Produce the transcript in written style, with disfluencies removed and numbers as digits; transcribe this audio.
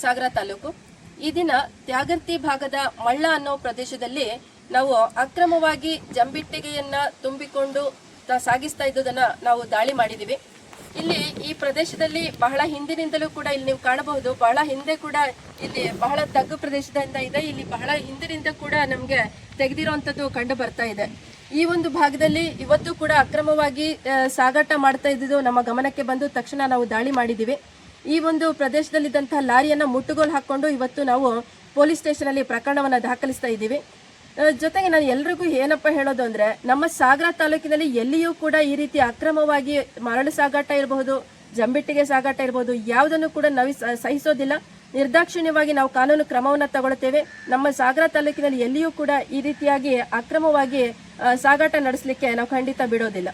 ಸಾಗರ ತಾಲೂಕು. ಈ ದಿನ ತ್ಯಾಗರ್ತಿ ಭಾಗದ ಮಳ್ಳ ಅನ್ನೋ ಪ್ರದೇಶದಲ್ಲಿ ನಾವು ಅಕ್ರಮವಾಗಿ ಜಂಬಿಟ್ಟಿಗೆಯನ್ನ ತುಂಬಿಕೊಂಡು ಸಾಗಿಸ್ತಾ ಇದ್ದುದನ್ನ ನಾವು ದಾಳಿ ಮಾಡಿದೀವಿ. ಇಲ್ಲಿ ಈ ಪ್ರದೇಶದಲ್ಲಿ ಬಹಳ ಹಿಂದಿನಿಂದಲೂ ಕೂಡ ಇಲ್ಲಿ ನೀವು ಕಾಣಬಹುದು, ಬಹಳ ಹಿಂದೆ ಕೂಡ ಇಲ್ಲಿ ಬಹಳ ತಗ್ಗು ಪ್ರದೇಶದಿಂದ ಇದೆ. ಇಲ್ಲಿ ಬಹಳ ಹಿಂದಿನಿಂದ ಕೂಡ ನಮ್ಗೆ ತೆಗೆದಿರುವಂತದ್ದು ಕಂಡು ಬರ್ತಾ ಇದೆ. ಈ ಒಂದು ಭಾಗದಲ್ಲಿ ಇವತ್ತು ಕೂಡ ಅಕ್ರಮವಾಗಿ ಸಾಗಾಟ ಮಾಡ್ತಾ ಇದ್ದಿದ್ದು ನಮ್ಮ ಗಮನಕ್ಕೆ ಬಂದು ತಕ್ಷಣ ನಾವು ದಾಳಿ ಮಾಡಿದೀವಿ. ಈ ಒಂದು ಪ್ರದೇಶದಲ್ಲಿದ್ದಂತಹ ಲಾರಿಯನ್ನ ಮುಟ್ಟುಗೋಲು ಹಾಕೊಂಡು ಇವತ್ತು ನಾವು ಪೊಲೀಸ್ ಸ್ಟೇಷನ್ ಅಲ್ಲಿ ಪ್ರಕರಣವನ್ನ ದಾಖಲಿಸ್ತಾ ಇದ್ದೀವಿ. ಜೊತೆಗೆ ನಾನು ಎಲ್ರಿಗೂ ಏನಪ್ಪ ಹೇಳೋದು ಅಂದ್ರೆ, ನಮ್ಮ ಸಾಗರ ತಾಲೂಕಿನಲ್ಲಿ ಎಲ್ಲಿಯೂ ಕೂಡ ಈ ರೀತಿ ಅಕ್ರಮವಾಗಿ ಮರಳು ಸಾಗಾಟ ಇರಬಹುದು, ಜಂಬಿಟ್ಟಿಗೆ ಸಾಗಾಟ ಇರಬಹುದು, ಯಾವುದನ್ನು ಕೂಡ ನಾವು ಸಹಿಸೋದಿಲ್ಲ. ನಿರ್ದಾಕ್ಷಿಣ್ಯವಾಗಿ ನಾವು ಕಾನೂನು ಕ್ರಮವನ್ನ ತಗೊಳ್ತೇವೆ. ನಮ್ಮ ಸಾಗರ ತಾಲೂಕಿನಲ್ಲಿ ಎಲ್ಲಿಯೂ ಕೂಡ ಈ ರೀತಿಯಾಗಿ ಅಕ್ರಮವಾಗಿ ಸಾಗಾಟ ನಡೆಸಲಿಕ್ಕೆ ನಾವು ಖಂಡಿತ ಬಿಡೋದಿಲ್ಲ.